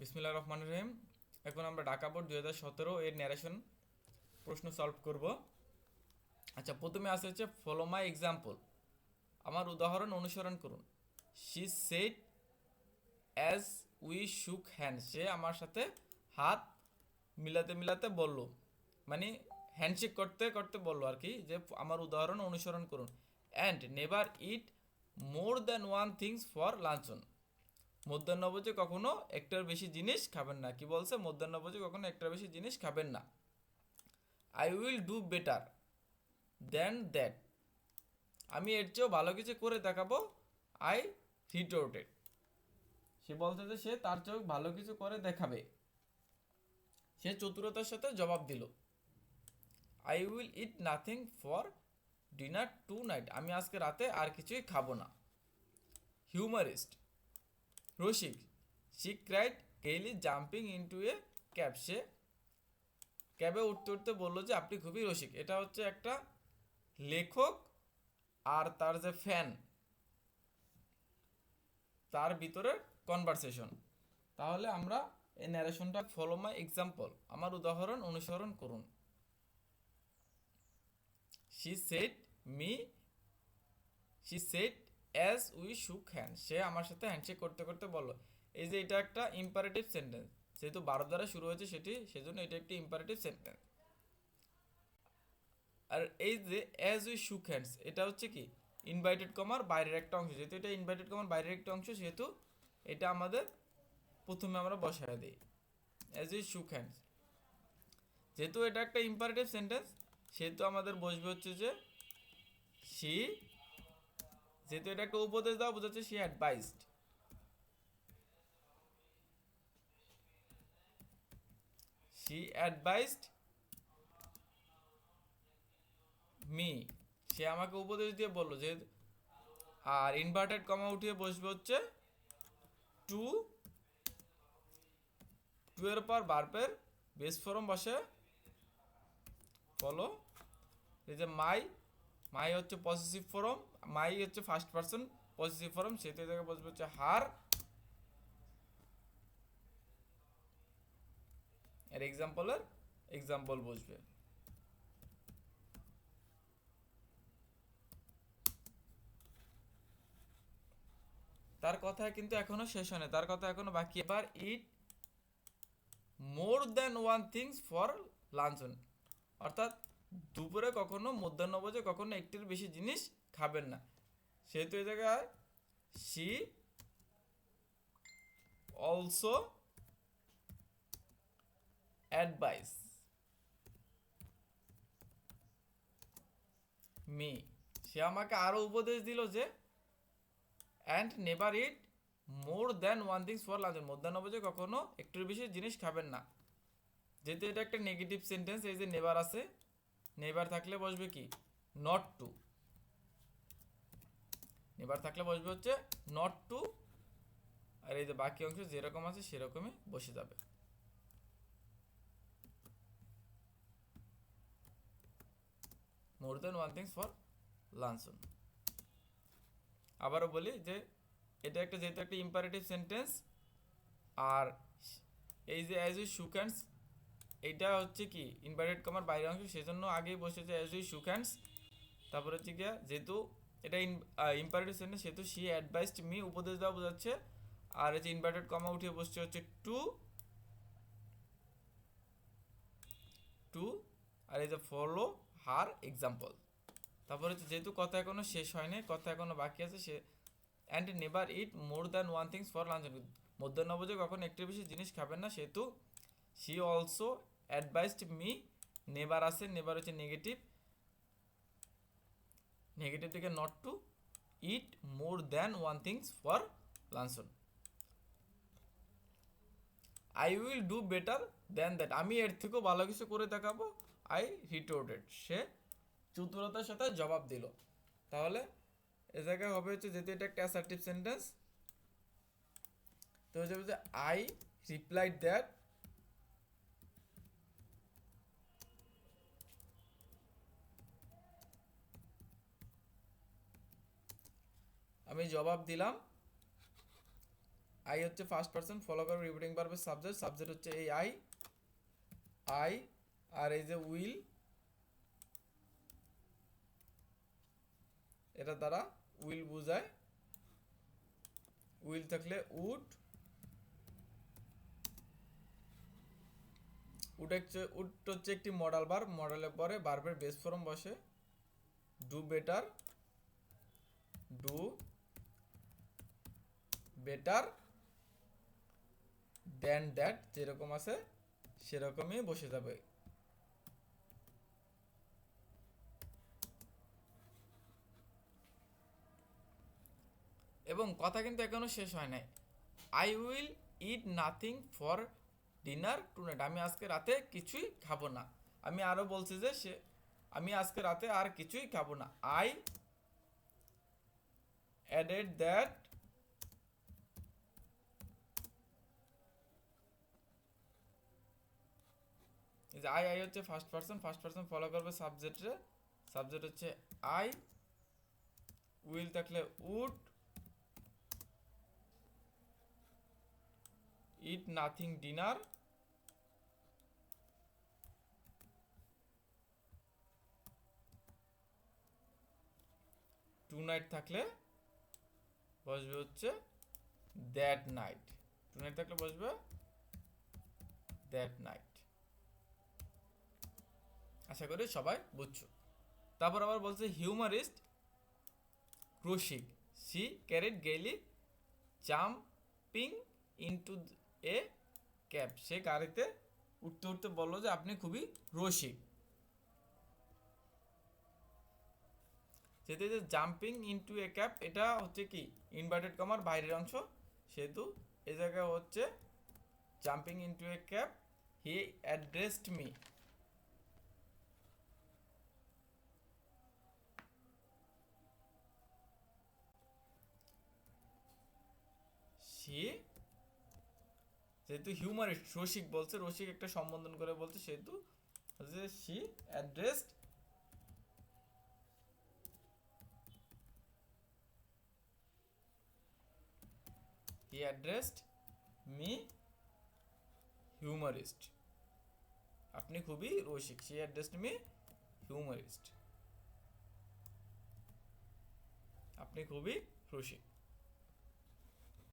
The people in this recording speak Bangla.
বিসমিল্লাহির রহমানির রহিম। এখন আমরা ঢাকা বোর্ড 2017 এর ন্যারেশন প্রশ্ন সলভ করব। আচ্ছা, প্রথমে আসে হচ্ছে ফলো মাই এক্সাম্পল, আমার উদাহরণ অনুসরণ করুন। শি সেড অ্যাজ উই শুক হ্যান্ড, সে আমার সাথে হাত মিলাতে মিলাতে বলল, মানে হ্যান্ডশেক করতে করতে বললো আর কি, যে আমার উদাহরণ অনুসরণ করুন। And never eat more than one things for luncheon, মধ্যাহ্নভোজে কখনো একটার বেশি জিনিস খাবেন না। কি বলছে? মধ্যাহ্নভোজে কখনো একটার বেশি জিনিস খাবেন না। I will do better then that, আমি এর চেয়েও ভালো কিছু করে দেখাবো। আই রিটোর্টেড, সে বলছে যে সে তার চেয়েও ভালো কিছু করে দেখাবে। সে চতুরতার সাথে জবাব দিল। I will eat nothing for dinner tonight, আমি আজকে রাতে আর কিছুই খাবো না। হিউমারিস্ট, রসিক, she cried gaily jumping into a cab, সে ক্যাবে উঠতে উঠতে বললো যে আপনি খুবই রসিক। এটা হচ্ছে একটা লেখক আর তার যে ফ্যান, তার ভিতরে কনভারসেশন। তাহলে আমরা এই ন্যারেশনটা ফলো মাই এক্সাম্পল, আমার উদাহরণ অনুসরণ করুন। She said me she said as we শুক হ্যান্ড, সে আমার সাথে হ্যান্ডশেক করতে করতে বলল। এই যে এটা একটা ইম্পারেটিভ সেন্টেন্স, যেহেতু 12 দ্বারা শুরু হয়েছে সেজন্য এটা একটি ইম্পারেটিভ সেন্টেন্স। আর এই যে অ্যাজ উই শুক হ্যান্ডস, এটা হচ্ছে কি ইনভাইটেড কমার বাইরের একটা অংশ। যেহেতু এটা ইনভাইটেড কমার বাইরের একটা অংশ, সেহেতু এটা আমাদের প্রথমে আমরা বসায় দিই অ্যাজ উই শুক হ্যান্ডস। যেহেতু এটা একটা ইম্পারেটিভ সেন্টেন্স, সেহেতু আমাদের বসবে হচ্ছে যে শি, যেহেতু এটা একটা উপদেশ দেওয়া বোঝাচ্ছে she advised, she advised me, সে আমাকে উপদেশ দিয়ে বললো যে। আর ইনভার্টেড কমা উঠিয়ে বসবে হচ্ছে টু, টু এর পর বার্বের বেস ফর্ম বসে ফলো। এই যে মাই, মাই হচ্ছে পজিটিভ ফর্ম, মাই হচ্ছে ফার্স্ট পারসন পজিটিভ ফর্ম, সেটা থেকে বসবে হচ্ছে হার। এর এক্সাম্পলের এক্সাম্পল বসবে। তার কথা কিন্তু এখনো শেষ হয়নি, তার কথা এখনো বাকি। এবার eat more than one things for luncheon, অর্থাৎ দুপুরে কখনো, মধ্যাহ্নভোজে কখনো একটির বেশি জিনিস খাবেন না। সেহেতু এই জায়গায় শি অলসো অ্যাডভাইস মি, সে আমাকে আরো উপদেশ দিল যে and never eat more than one things for lunch, মধ্যাহ্নভোজে কখনো একটুর বেশি জিনিস খাবেন না। যেহেতু এটা একটা নেগেটিভ সেন্টেন্স, এই যে নেভার আছে, নেভার থাকলে বসবে কি নট টু, নেভার থাকলে বসবে হচ্ছে নট টু। আর এই যে বাকি অংশ যেরকম আছে সেরকমই বসে যাবে। মোর than one things for luncheon. আবারও বলি যে এটা একটা, যেহেতু একটা ইম্পারেটিভ সেন্টেন্স, আর এই যে অ্যাজ উই শুক হ্যান্ডস, এইটা হচ্ছে কি ইনভার্টেড কমার বাইরের অংশ, সেজন্য আগেই বসেছে অ্যাজ উই শুক হ্যান্ডস। তারপরে হচ্ছে গিয়া যেহেতু এটা ইম্পারেটিভ সেন্টেন্স, সেহেতু শি অ্যাডভাইসড মি, উপদেশ দেওয়া বোঝাচ্ছে। আর এই যে ইনভার্টেড কমা উঠিয়ে বসছে হচ্ছে টু, টু। আর এই যে ফলো হার এক্সাম্পল। তারপরে হচ্ছে যেহেতু কথা এখনো শেষ হয়নি, কথা এখনো বাকি আছে, সে and never eat more than one things for lunch, মধ্যাহ্নভোজে কখনো একটির বেশি জিনিস খাবেন না। সেহেতু she also advised me, never আছে, নেভার হচ্ছে নেগেটিভ, নেগেটিভ থেকে not to eat more than one things for luncheon. I will do better than that, আমি এর থেকেও ভালো কিছু করে দেখাবো। আই রিটোর্টেড, সে চতুরতার সাথে জবাব দিল। তাহলে এ জায়গায় হবে হচ্ছে, যেহেতু এটা একটা অ্যাসার্টিভ সেন্টেন্স, তো হয়ে যাবে যে আই রিপ্লাইড দ্যাট, আমি জবাব দিলাম আই হচ্ছে ফার্স্ট পারসন, ফলো করবে রিপিটিং ভার্বের সাবজেক্ট, সাবজেক্ট হচ্ছে এই আই, আই, আর এই যে উইল, এটা দ্বারা উইল বোঝায়, উইল থাকলে উড, উড হচ্ছে একটি মডাল ভার্ব, মডেলের পরে ভার্বের বেস ফর্ম বসে, do better, do better then that, যেরকম আছে সেরকমই বসে যাবে। এবং কথা কিন্তু এখনো শেষ হয় নাই। I will eat nothing for dinner tonight, আমি আজকে রাতে কিছুই খাবো না। আমি আরো বলছি যে আমি আজকে রাতে আর কিছুই খাবো না। আই অ্যাডেড দ্যাট আই হচ্ছে first person, first person follow করবে সাবজেক্টে, সাবজেক্ট হচ্ছে আই, উইল থাকলে would, eat nothing dinner, tonight থাকলে বসবে হচ্ছে দ্যাট নাইট, টু নাইট থাকলে বসবে দ্যাট নাইট। আশা করি সবাই বুঝছো। তারপর আবার বলছে হিউমারিস্ট ক্রুশিক, C carried gaily jumping into a cab, সে গাড়িতে উঠতে উঠতে বললো যে আপনি খুবই রসিক। যেহেতু যে জাম্পিং ইনটু এ ক্যাব এটা হচ্ছে কি ইনভার্টেড কমার বাইরের অংশ, সেহেতু এই জায়গায় হচ্ছে jumping into a cab, he addressed me, C, যেহেতু হিউমারিস্ট রসিক বলছে, রসিক একটা সম্বোধন করে বলছে, সেহেতু হচ্ছে সি অ্যাড্রেসড, হি অ্যাড্রেসড মি হিউমারিস্ট, আপনি খুবই রসিক, সি অ্যাড্রেসড মি হিউমারিস্ট, আপনি খুবই রসিক।